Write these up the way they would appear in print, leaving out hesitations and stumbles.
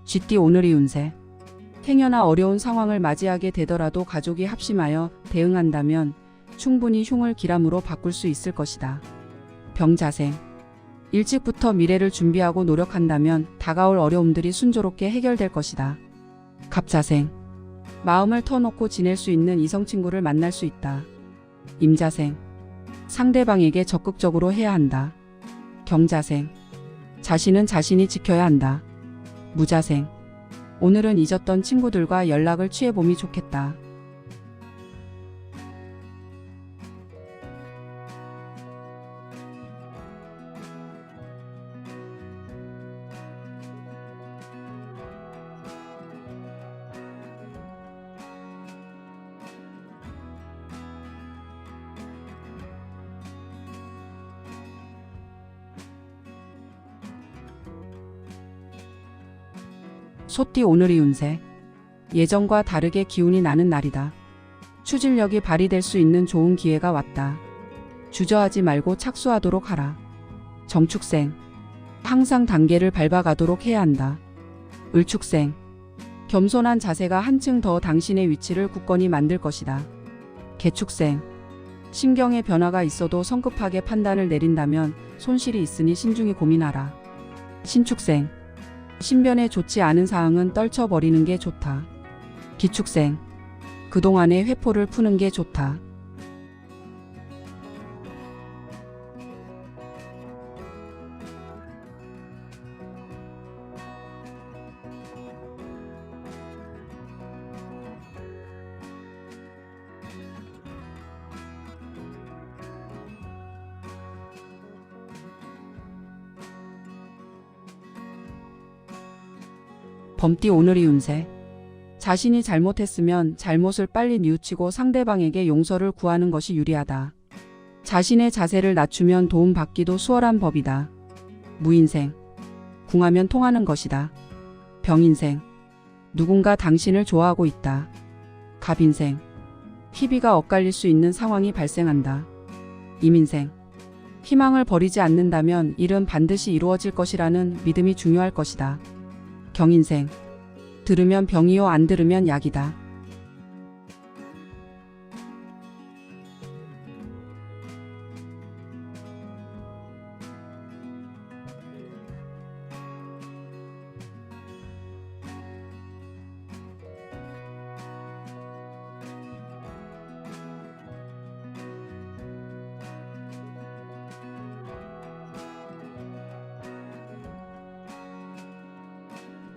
쥐띠 오늘의 운세. 행여나 어려운 상황을 맞이하게 되더라도 가족이 합심하여 대응한다면 충분히 흉을 기람으로 바꿀 수 있을 것이다. 병자생. 일찍부터 미래를 준비하고 노력한다면 다가올 어려움들이 순조롭게 해결될 것이다. 갑자생. 마음을 터놓고 지낼 수 있는 이성 친구를 만날 수 있다. 임자생. 상대방에게 적극적으로 해야 한다. 경자생. 자신은 자신이 지켜야 한다. 무자생. 오늘은 잊었던 친구들과 연락을 취해봄이 좋겠다. 소띠 오늘의 운세. 예전과 다르게 기운이 나는 날이다. 추진력이 발휘될 수 있는 좋은 기회가 왔다. 주저하지 말고 착수하도록 하라. 정축생. 항상 단계를 밟아가도록 해야 한다. 을축생. 겸손한 자세가 한층 더 당신의 위치를 굳건히 만들 것이다. 개축생. 신경의 변화가 있어도 성급하게 판단을 내린다면 손실이 있으니 신중히 고민하라. 신축생. 신변에 좋지 않은 사항은 떨쳐버리는 게 좋다. 기축생. 그동안의 회포를 푸는 게 좋다. 범띠 오늘의 운세. 자신이 잘못했으면 잘못을 빨리 뉘우치고 상대방에게 용서를 구하는 것이 유리하다. 자신의 자세를 낮추면 도움받기도 수월한 법이다. 무인생. 궁하면 통하는 것이다. 병인생. 누군가 당신을 좋아하고 있다. 갑인생. 희비가 엇갈릴 수 있는 상황이 발생한다. 임인생. 희망을 버리지 않는다면 일은 반드시 이루어질 것이라는 믿음이 중요할 것이다. 경인생. 들으면 병이요 안 들으면 약이다.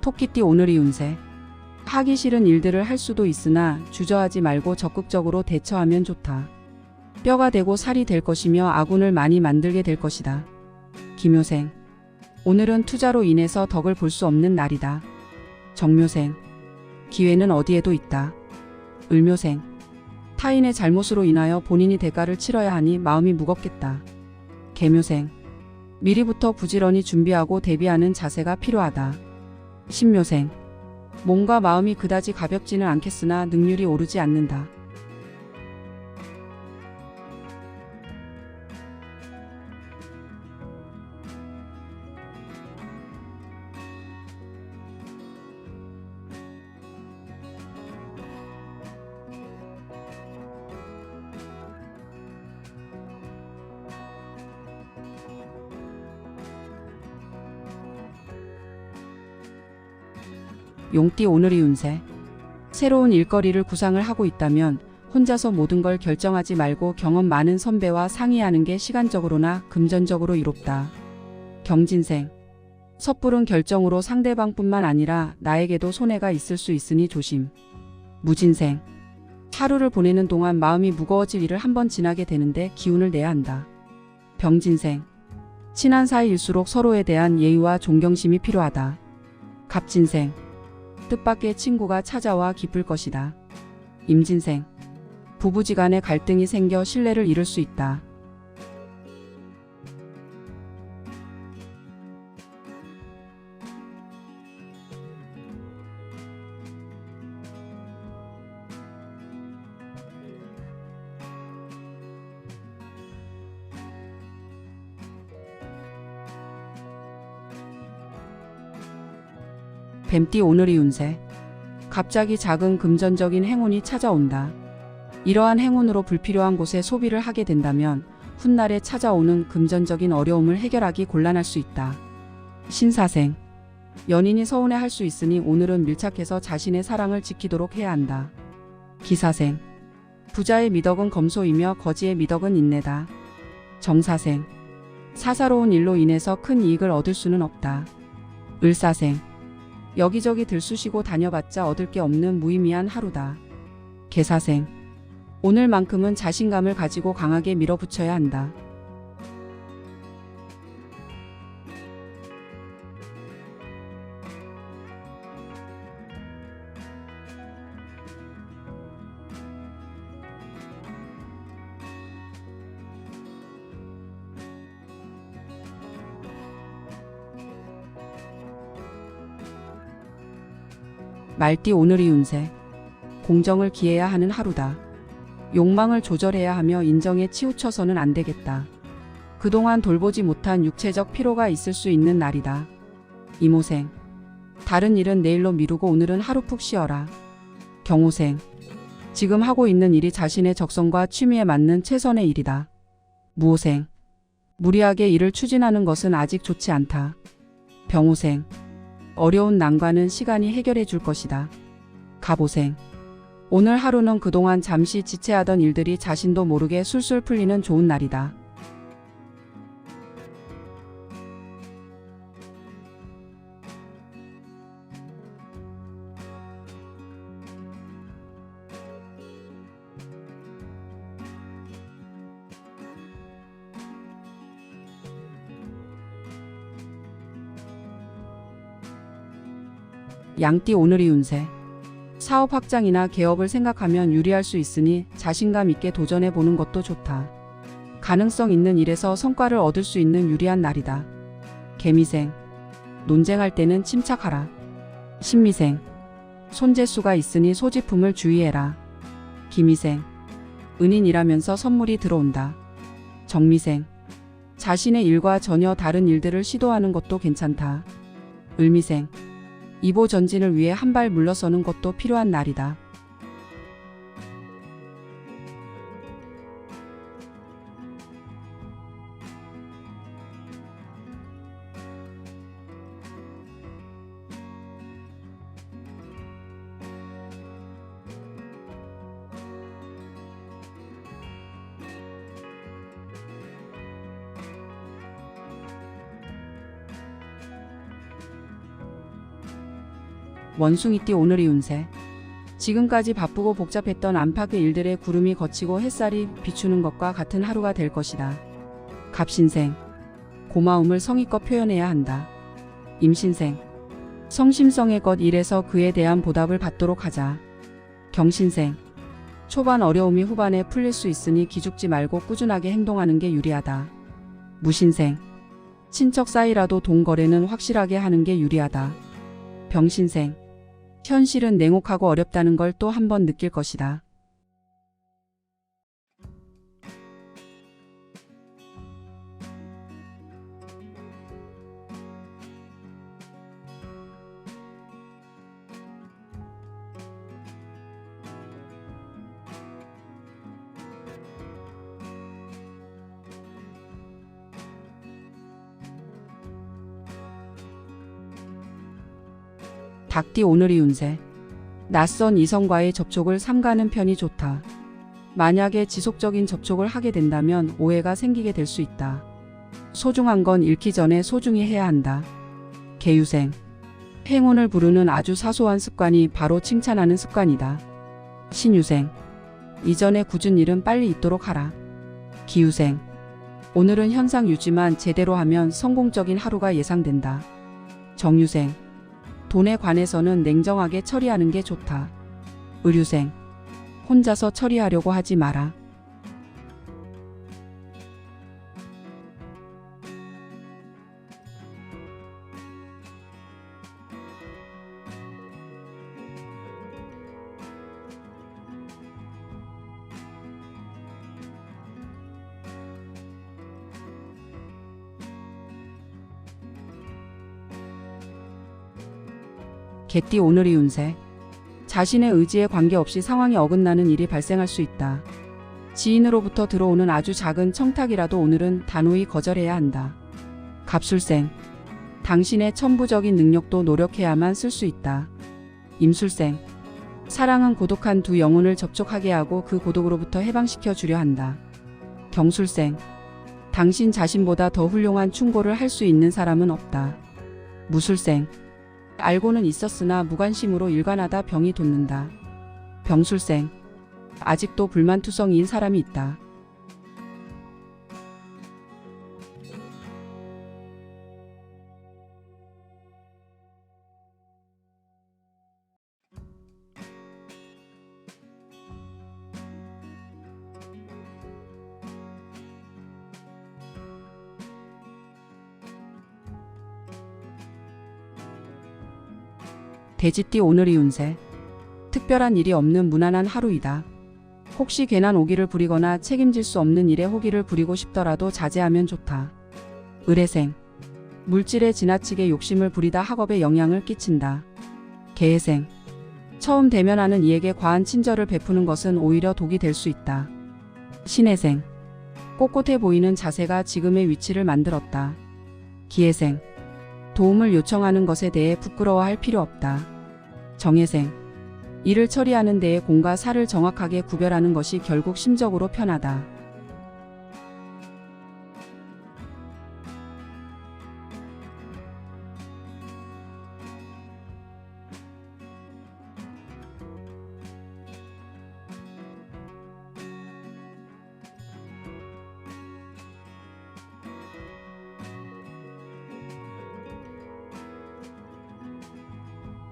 토끼띠 오늘의 운세. 하기 싫은 일들을 할 수도 있으나 주저하지 말고 적극적으로 대처하면 좋다. 뼈가 되고 살이 될 것이며 아군을 많이 만들게 될 것이다. 기묘생. 오늘은 투자로 인해서 덕을 볼 수 없는 날이다. 정묘생. 기회는 어디에도 있다. 을묘생. 타인의 잘못으로 인하여 본인이 대가를 치러야 하니 마음이 무겁겠다. 계묘생. 미리부터 부지런히 준비하고 대비하는 자세가 필요하다. 신묘생. 몸과 마음이 그다지 가볍지는 않겠으나 능률이 오르지 않는다. 용띠 오늘의 운세. 새로운 일거리를 구상을 하고 있다면 혼자서 모든 걸 결정하지 말고 경험 많은 선배와 상의하는 게 시간적으로나 금전적으로 이롭다. 경진생. 섣부른 결정으로 상대방뿐만 아니라 나에게도 손해가 있을 수 있으니 조심. 무진생. 하루를 보내는 동안 마음이 무거워질 일을 한번 지나게 되는데 기운을 내야 한다. 병진생. 친한 사이일수록 서로에 대한 예의와 존경심이 필요하다. 갑진생. 뜻밖의 친구가 찾아와 기쁠 것이다. 임진생. 부부지간에 갈등이 생겨 신뢰를 잃을 수 있다. 뱀띠 오늘의 운세. 갑자기 작은 금전적인 행운이 찾아온다. 이러한 행운으로 불필요한 곳에 소비를 하게 된다면 훗날에 찾아오는 금전적인 어려움을 해결하기 곤란할 수 있다. 신사생. 연인이 서운해할 수 있으니 오늘은 밀착해서 자신의 사랑을 지키도록 해야 한다. 기사생. 부자의 미덕은 검소이며 거지의 미덕은 인내다. 정사생. 사사로운 일로 인해서 큰 이익을 얻을 수는 없다. 을사생. 여기저기 들쑤시고 다녀봤자 얻을 게 없는 무의미한 하루다. 계사생. 오늘만큼은 자신감을 가지고 강하게 밀어붙여야 한다. 말띠 오늘의 운세. 공정을 기해야 하는 하루다. 욕망을 조절해야 하며 인정에 치우쳐서는 안 되겠다. 그동안 돌보지 못한 육체적 피로가 있을 수 있는 날이다. 이모생. 다른 일은 내일로 미루고 오늘은 하루 푹 쉬어라. 경호생. 지금 하고 있는 일이 자신의 적성과 취미에 맞는 최선의 일이다. 무호생. 무리하게 일을 추진하는 것은 아직 좋지 않다. 병호생. 어려운 난관은 시간이 해결해 줄 것이다. 갑오생. 오늘 하루는 그동안 잠시 지체하던 일들이 자신도 모르게 술술 풀리는 좋은 날이다. 양띠 오늘의 운세. 사업 확장이나 개업을 생각하면 유리할 수 있으니 자신감 있게 도전해 보는 것도 좋다. 가능성 있는 일에서 성과를 얻을 수 있는 유리한 날이다. 개미생. 논쟁할 때는 침착하라. 신미생. 손재수가 있으니 소지품을 주의해라. 기미생. 은인이라면서 선물이 들어온다. 정미생. 자신의 일과 전혀 다른 일들을 시도하는 것도 괜찮다. 을미생. 이보전진을 위해 한 발 물러서는 것도 필요한 날이다. 원숭이띠 오늘의 운세. 지금까지 바쁘고 복잡했던 안팎의 일들에 구름이 걷히고 햇살이 비추는 것과 같은 하루가 될 것이다. 갑신생. 고마움을 성의껏 표현해야 한다. 임신생. 성심성의껏 일해서 그에 대한 보답을 받도록 하자. 경신생. 초반 어려움이 후반에 풀릴 수 있으니 기죽지 말고 꾸준하게 행동하는 게 유리하다. 무신생. 친척 사이라도 돈 거래는 확실하게 하는 게 유리하다. 병신생. 현실은 냉혹하고 어렵다는 걸 또 한 번 느낄 것이다. 닭띠 오늘의 운세. 낯선 이성과의 접촉을 삼가는 편이 좋다. 만약에 지속적인 접촉을 하게 된다면 오해가 생기게 될 수 있다. 소중한 건 잃기 전에 소중히 해야 한다. 개유생. 행운을 부르는 아주 사소한 습관이 바로 칭찬하는 습관이다. 신유생. 이전에 굳은 일은 빨리 잊도록 하라. 기유생. 오늘은 현상 유지만 제대로 하면 성공적인 하루가 예상된다. 정유생. 돈에 관해서는 냉정하게 처리하는 게 좋다. 의류생. 혼자서 처리하려고 하지 마라. 개띠 오늘의 운세. 자신의 의지에 관계없이 상황이 어긋나는 일이 발생할 수 있다. 지인으로부터 들어오는 아주 작은 청탁이라도 오늘은 단호히 거절해야 한다. 갑술생. 당신의 천부적인 능력도 노력해야만 쓸 수 있다. 임술생. 사랑은 고독한 두 영혼을 접촉하게 하고 그 고독으로부터 해방시켜 주려 한다. 경술생. 당신 자신보다 더 훌륭한 충고를 할 수 있는 사람은 없다. 무술생. 알고는 있었으나 무관심으로 일관하다 병이 돋는다. 병술생. 아직도 불만투성이인 사람이 있다. 돼지띠 오늘의 운세. 특별한 일이 없는 무난한 하루이다. 혹시 괜한 오기를 부리거나 책임질 수 없는 일에 호기를 부리고 싶더라도 자제하면 좋다. 을해생. 물질에 지나치게 욕심을 부리다 학업에 영향을 끼친다. 개해생. 처음 대면하는 이에게 과한 친절을 베푸는 것은 오히려 독이 될 수 있다. 신해생. 꼿꼿해 보이는 자세가 지금의 위치를 만들었다. 기해생. 도움을 요청하는 것에 대해 부끄러워할 필요 없다. 정해생. 일을 처리하는 데에 공과 사를 정확하게 구별하는 것이 결국 심적으로 편하다.